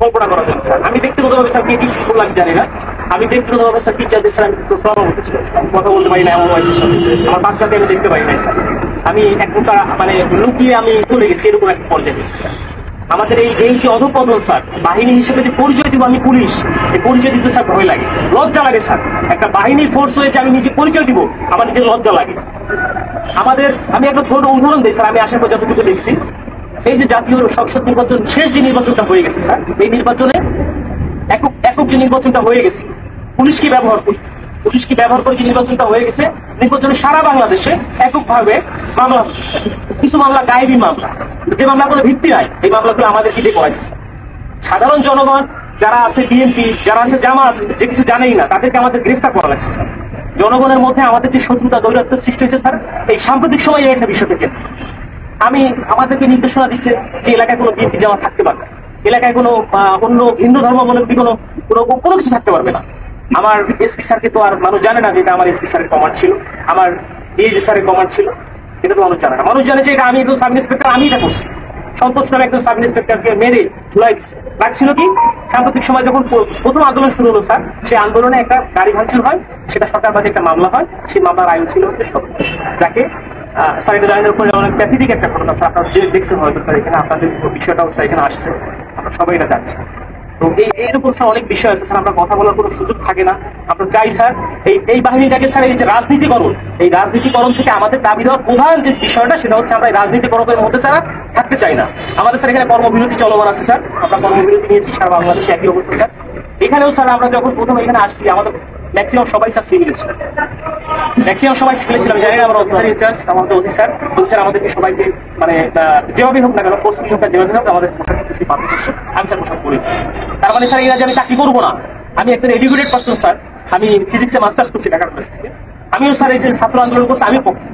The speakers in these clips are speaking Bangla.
কল্পনা করার জন্য স্যার। আমি ব্যক্তিগতভাবে স্যার কে কি করলাম জানি না। আমি ব্যক্তিগতভাবে স্যার টিচারদের স্যার আমি প্রবলেম হতেছিল, কথা বলতে পারি না এমন হয়েছে। আমার বাচ্চাকে আমি দেখতে পারি নাই স্যার। আমি এক প্রকার মানে লুকিয়ে আমি চলে গেছি, এরকম একটা পর্যায়ে গেছি স্যার। আমাদের এই যে অধঃপতন স্যার, বাহিনী হিসেবে যে পরিচয় দিব আমি পুলিশ, এই পরিচয় দিতে স্যার ভয় লাগে, লজ্জা লাগে স্যার। একটা বাহিনীর ফোর্স হয়ে যে আমি নিজে পরিচয় দিব, আমার নিজের লজ্জা লাগে। আমাদের আমি একটা ছোট উদাহরণ দিই স্যার, আমি আসার পর যতটুকু দেখছি, এই যে জাতীয় সংসদ নির্বাচন, শেষ যে নির্বাচনটা হয়ে গেছে স্যার, এই নির্বাচনে একক যে নির্বাচনটা হয়ে গেছে, পুলিশকে ব্যবহার করে যে নির্বাচনটা হয়ে গেছে, নির্বাচনে সারা বাংলাদেশে এককভাবে মামলা হচ্ছে স্যার। কিছু মামলা গায়েবী মামলা, যে মামলা কোনো ভিত্তি নাই, এই মামলাগুলো আমাদের কি দিয়ে করাইছে স্যার। সাধারণ জনগণ যারা আছে, বিএনপি যারা আছে, জামাত, যে কিছু জানেই না, তাদেরকে আমাদের গ্রেফতার করা লাগছে স্যার। জনগণের মধ্যে আমাদের যে শত্রুতা দৌরাত্ম সৃষ্টি হয়েছে স্যার, এই সাম্প্রতিক সময়ে একটা বিষয় থেকে আমাদেরকে নির্দেশনা দিচ্ছে যে এলাকায় কোনো বিএনপি জামাত থাকতে পারবে, এলাকায় কোনো অন্য হিন্দু ধর্মাবলম্বী কোনো কিছু থাকতে পারবে না। আমার এসপি স্যারকে তো আর মানুষ জানে না যে এটা আমার এসপি স্যারের কমান্ড ছিল, আমার ডিএজি স্যারের কমান্ড ছিল, এটা তো মানুষ জানে না। মানুষ জানে যে এটা আমি একজন সাব ইন্সপেক্টর, আমি এটা করছি। সন্তোষ নামে একজন সাব ইন্সপেক্টরকে মেরে ঝুলাই রাখছিল কি সাম্প্রতিক সময় যখন প্রথম আন্দোলন শুরু হলো স্যার, সেই আন্দোলনে একটা গাড়ি ভাঙচুর হয়, সেটা সরকারবাদী একটা মামলা হয়। সেই মামলার আয়ু ছিল হচ্ছে সন্তোষ, যাকে স্যার এটা জানানোর পরে অনেক প্যাথেটিক একটা ঘটনা স্যার, আপনারা যে দেখছেন হয়তো স্যার, এখানে আপনাদের বিষয়টাও স্যার এখানে আসছে, আমরা সবাই এটা জানছি। তো এইরকম স্যার অনেক বিষয় আছে স্যার, আমরা কথা বলার কোনো সুযোগ থাকে না। আমরা চাই স্যার এই বাহিনীটাকে স্যার, এই যে রাজনীতিকরণ, এই রাজনীতিকরণ থেকে আমাদের দাবি দেওয়ার প্রধান যে বিষয়টা, সেটা হচ্ছে আমরা এই রাজনীতিকরণের মধ্যে স্যার থাকতে চাই না। আমাদের স্যার এখানে কর্মবিরতি চলমান আছে স্যার, আমরা কর্মবিরতি নিয়েছি, সারা বাংলাদেশে একই অবস্থা স্যার। এখানেও স্যার আমরা যখন প্রথম এখানে আসছি, আমাদের ম্যাক্সিমাম সবাই স্যার সিভিলে ছিল, ম্যাক্সিমাম সবাই সিভিলে ছিল। আমি জানি না আমার অফিসার ইনচার্জ, আমাদের অফিসার আমাদেরকে সবাইকে মানে যেভাবে হোক না কেন, ফোর্সফুলি হোক, যেভাবে হোক আমাদের পোশাক কিছু পাবে, আমি স্যার পোশাক করি। তার মানে স্যার এরা যে আমি চাকরি করবো না, আমি একটা এডুকেটেড পার্সন স্যার, আমি ফিজিক্সে মাস্টার্স করছি ঢাকা কলেজ থেকে, আমিও স্যার এই যে ছাত্র আন্দোলন করছি, আমি পক্ষে।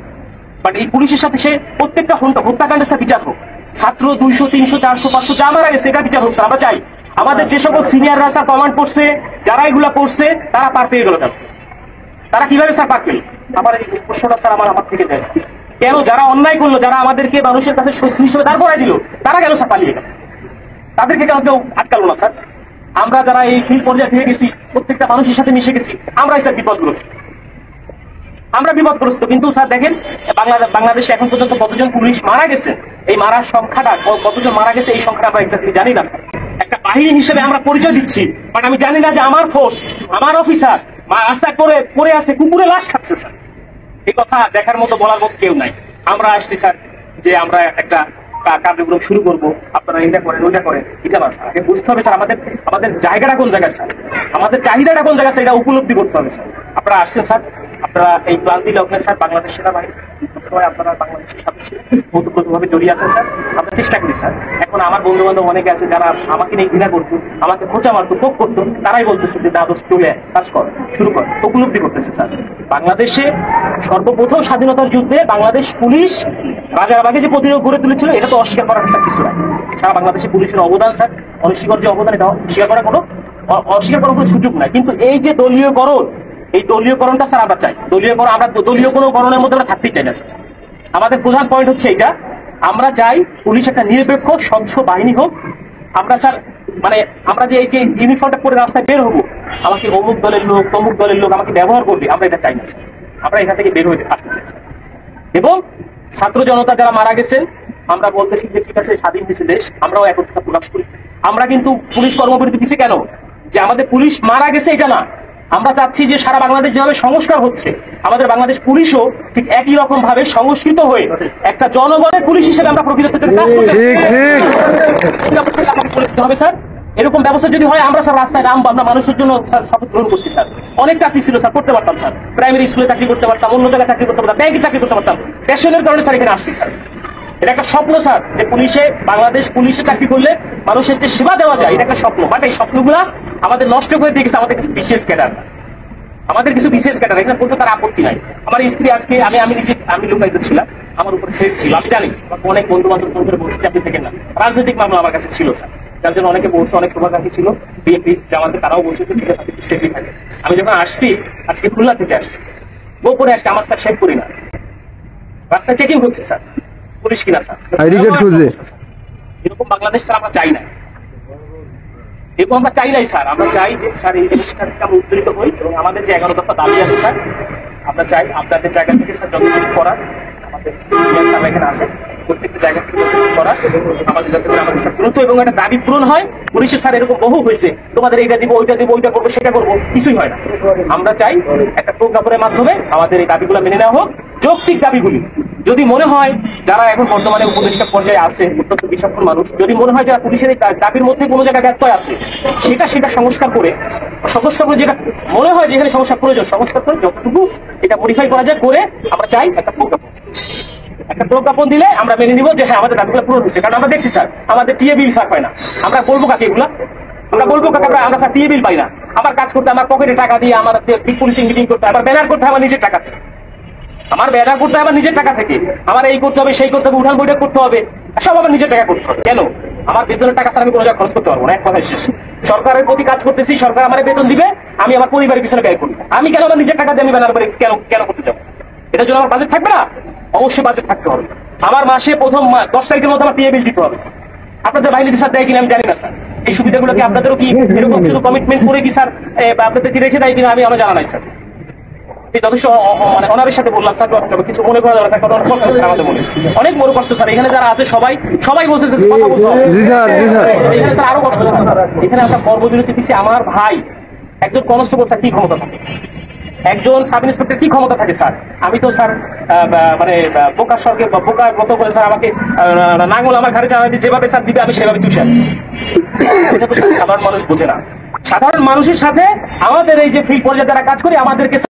বাট এই পুলিশের সাথে সে প্রত্যেকটা হত্যাকাণ্ডের স্যার বিচার হোক, ছাত্র 200, 300, 400, 500 যা মারা গেছে, এটা বিচার হোক স্যার। আমরা চাই আমাদের যে সকল সিনিয়ররা স্যার কমান্ড করছে, যারা এগুলা করছে, তারা পার পেয়ে গেল কেন? তারা কিভাবে স্যার পার পেল? আমার এই প্রশ্নটা স্যার আমার থেকে যায় স্যার। কেন যারা অন্যায় করলো, যারা আমাদেরকে মানুষের কাছে শত্রু হিসেবে দাঁড় করাই দিল, তারা কেন স্যার পালিয়ে গেল? তাদেরকে কেন কেউ আটকালো না স্যার? আমরা যারা এই ফিল্ড পর্যায়ে থেকে গেছি, প্রত্যেকটা মানুষের সাথে মিশে গেছি, আমরাই স্যার বিপদগ্রস্ত, আমরা বিপদগ্রস্ত। কিন্তু স্যার দেখেন বাংলাদেশে এখন পর্যন্ত কতজন পুলিশ মারা গেছে, এই মারার সংখ্যাটা কতজন মারা গেছে, এই সংখ্যাটা আমরা এক্স্যাক্টলি জানি না স্যার। একটা বাহিনী হিসেবে আমরা পরিচয় দিচ্ছি, বাট আমি জানি না যে আমার ফোর্স, আমার অফিসার রাস্তায় পড়ে আছে, কুকুরে লাশ খাচ্ছে স্যার। এই কথা দেখার মতো, বলার মতো কেউ নাই। আমরা আসছি স্যার যে আমরা একটা কার্যক্রম শুরু করবো, আপনারা এটা করেন ওইটা করেন, এটা না স্যার। আগে বুঝতে হবে স্যার আমাদের জায়গাটা কোন জায়গায় স্যার, আমাদের চাহিদাটা কোন জায়গায় স্যার, এটা উপলব্ধি করতে হবে স্যার। আপনারা আসছেন স্যার, আপনারা এই ক্লান্তি লগ্নে স্যার বাংলাদেশ সেনাবাহিনী আপনারা বাংলাদেশের সাথে ওতপ্রোতভাবে জড়িয়ে আছেন স্যার। আমরা চেষ্টা করি স্যার। এখন আমার বন্ধু বান্ধব অনেকে আছে যারা আমাকে নিয়ে ঘৃণা করতো, আমাকে খোঁচা মারতো, পোক করতো, তারাই বলতেছে যে দাদোস চলে কাজ কর, শুরু কর, উপলব্ধি করতেছে স্যার। বাংলাদেশে সর্বপ্রথম স্বাধীনতার যুদ্ধে বাংলাদেশ পুলিশ রাজারবাগে যে প্রতিরোধ গড়ে তুলেছিল, এটা তো অস্বীকার করার স্যার কিছু নাই। সারা বাংলাদেশে পুলিশের অবদান স্যার, অনস্বীকার যে অবদান, এটা অস্বীকার করার কোনো সুযোগ নাই। কিন্তু এই যে দলীয়করণ, এই দলীয়করণটা স্যার আমরা চাই। আমরা দলীয় কোনো গণনের মধ্যে আমরা থাকতেই চাই না স্যার। আমাদের প্রধান পয়েন্ট হচ্ছে এইটা, আমরা চাই পুলিশ একটা নিরপেক্ষ স্বচ্ছ বাহিনী হোক। আমরা স্যার মানে আমরা যে এই যে ইউনিফর্মটা পরে রাস্তায় বের হবো, আমাকে অমুক দলের লোক তমুক দলের লোক আমাকে ব্যবহার করবে, আমরা এটা চাই না স্যার। আমরা এখান থেকে বের হয়ে আসতে চাই স্যার। এবং ছাত্র জনতা যারা মারা গেছেন, আমরা বলতেছি যে ঠিক আছে, স্বাধীন হয়েছে দেশ, আমরাও একত্রিত প্রকাশ করি। আমরা কিন্তু পুলিশ কর্মবিরতি দিচ্ছি কেন? যে আমাদের পুলিশ মারা গেছে এটা না, আমরা চাচ্ছি যে সারা বাংলাদেশ যেভাবে সংস্কার হচ্ছে, আমাদের বাংলাদেশ পুলিশও ঠিক একই রকম ভাবে সংস্কৃত হয়ে একটা জনগণের পুলিশ হিসেবে আমরা প্রকৃত কাজ করতে হবে স্যার। এরকম ব্যবস্থা যদি হয়, আমরা স্যার রাস্তায় নামবো, আমরা মানুষের জন্য স্যার শপথ গ্রহণ করছি স্যার। অনেক চাকরি ছিল স্যার, করতে পারতাম স্যার, প্রাইমারি স্কুলে চাকরি করতে পারতাম, অন্য জায়গায় চাকরি করতে পারতাম, ব্যাংকে চাকরি করতে পারতাম। প্যাশনের কারণে স্যার এখানে আসছি স্যার। এটা একটা স্বপ্ন স্যার, যে বাংলাদেশ পুলিশে চাকরি করলে মানুষের যে সেবা দেওয়া যায়, এটা একটা স্বপ্ন। বাট এই স্বপ্নগুলা আমাদের নষ্ট করে দিয়ে গেছে আমাদের কিছু বিশেষ ক্যাডার, এখানে বলতে তার আপত্তি নাই। আমার স্ত্রী আজকে আমি লুকায়িত ছিলাম, আমার উপর থ্রেট ছিল, আমি জানি। অনেক বন্ধু বান্ধব ফোন করে বলছি আপনি থেকে না, রাজনৈতিক মামলা আমার কাছে ছিল স্যার, যার জন্য অনেকে বলছে, অনেক শুভাকাঙ্ক্ষী ছিল বিএনপি জামাতে, তারাও বলছে যে ঠিক আছে আপনি সেফলি থাকে। আমি যখন আসছি, আজকে খুলনা থেকে আসছি, গোপনে আসছি, আমার স্যার শেভ করি না, রাস্তায় চেকিং হচ্ছে স্যার, পুলিশ কিনা স্যার, এরকম বাংলাদেশ স্যার আমরা চাই না। এবং আমরা চাই নাই স্যার, আমরা চাই যে স্যার এই জিনিসটা থেকে আমরা উত্তরিত হই এবং আমাদের যে 11 দফা দাবি আছে স্যার, আমরা চাই আপনাদের জায়গা থেকে স্যার যতটুকু করার আমাদের এখানে আছে প্রত্যেকটা জায়গা থেকে যতটুকু করার আমাদের যাতে করে আমাদের স্যার দ্রুত এবং একটা দাবি পূরণ হয়। পুলিশের স্যার এরকম বহু হয়েছে, তোমাদের এইটা দিব ওইটা দিব ওইটা করবো সেটা করবো, কিছুই হয় না। আমরা চাই একটা প্রজ্ঞাপনের মাধ্যমে আমাদের এই দাবিগুলো মেনে নেওয়া হোক। যৌক্তিক দাবিগুলি যদি মনে হয় যারা এখন বর্তমানে উপদেষ্টা পর্যায়ে আছে অত্যন্ত বিচক্ষণ মানুষ, যদি মনে হয় যারা পুলিশের এই দাবির মধ্যে কোনো জায়গায় ব্যত্যয় আছে সেটা সংস্কার করে যেটা মনে হয় যেখানে সংস্কার প্রয়োজন সংস্কার করে যতটুকু এটা মডিফাই করা যায় করে আমরা চাই একটা প্রজ্ঞাপন দিলে আমরা মেনে নিব যে হ্যাঁ আমাদের দাবিগুলো পূরণ হচ্ছে। কারণ আমরা দেখছি স্যার আমাদের টিএ বিল স্যার পাই না, আমরা বলবো কাকে এগুলা, আমরা বলবো কাকে আমরা স্যার টিএ বিল পাই না। আমার কাজ করতে আমার পকেটে টাকা দিয়ে আমার পুলিশিং মিটিং করতে আমার ব্যানার করতে আমার নিজের টাকা থেকে, আমার ব্যানার করতে হবে নিজের টাকা থেকে, আমার এই করতে হবে সেই করতে হবে উঠান বৈঠক করতে হবে, সব আমার নিজের টাকা করতে হবে। কেন আমার বেতনের টাকা স্যার আমি কোনো জায়গায় খরচ করতে পারবো না। এক কথা শেষ, সরকারের প্রতি কাজ করতেছি, সরকার আমার বেতন দিবে, আমি আমার পরিবারের পিছনে ব্যয় করবো। আমি কেন আমার নিজের টাকা দিয়ে আমি ব্যানার করে কেন করতে যাবো? এটার জন্য আমার বাজেট থাকবে না? অবশ্যই বাজেট থাকতে হবে। আমার মাসে প্রথম 10 তারিখের মধ্যে আমার টিএ বিল দিতে হবে। আপনাদের বাহিনীর স্যার দেয় কিনা আমি জানি না স্যার, এই সুবিধাগুলো কি আপনাদেরও কি এরকম শুধু কমিটমেন্ট করে কি স্যার আপনাদের কি রেখে দেয় কিনা আমার জানা নাই স্যার। যথেষ্ট মানে অনারের সাথে বললাম স্যার, কিছু মনে করা যাবে অনেক কষ্ট স্যার, আমাদের মনে অনেক বড় কষ্ট স্যার। এখানে যারা আছে সবাই বলছে কথা বলতে হবে, এখানে স্যার আরো কষ্ট স্যার। এখানে একটা কর্মবিরতি দিচ্ছে আমার ভাই, একজন কনস্টেবল স্যার কি ক্ষমতা থাকে, একজন সাব ইন্সপেক্টর কি ক্ষমতা থাকে স্যার? আমি তো স্যার মানে বোকার স্বর্গে বোকার মতো করে স্যার আমাকে নাঙ্গল আমার ঘাড়ে চালাতে যেভাবে স্যার দিবে আমি সেভাবে চুষে আনি। এটা তো সাধারণ মানুষ বোঝে না। সাধারণ মানুষের সাথে আমাদের এই যে ফিল্ড পর্যায়ে যারা কাজ করে আমাদেরকে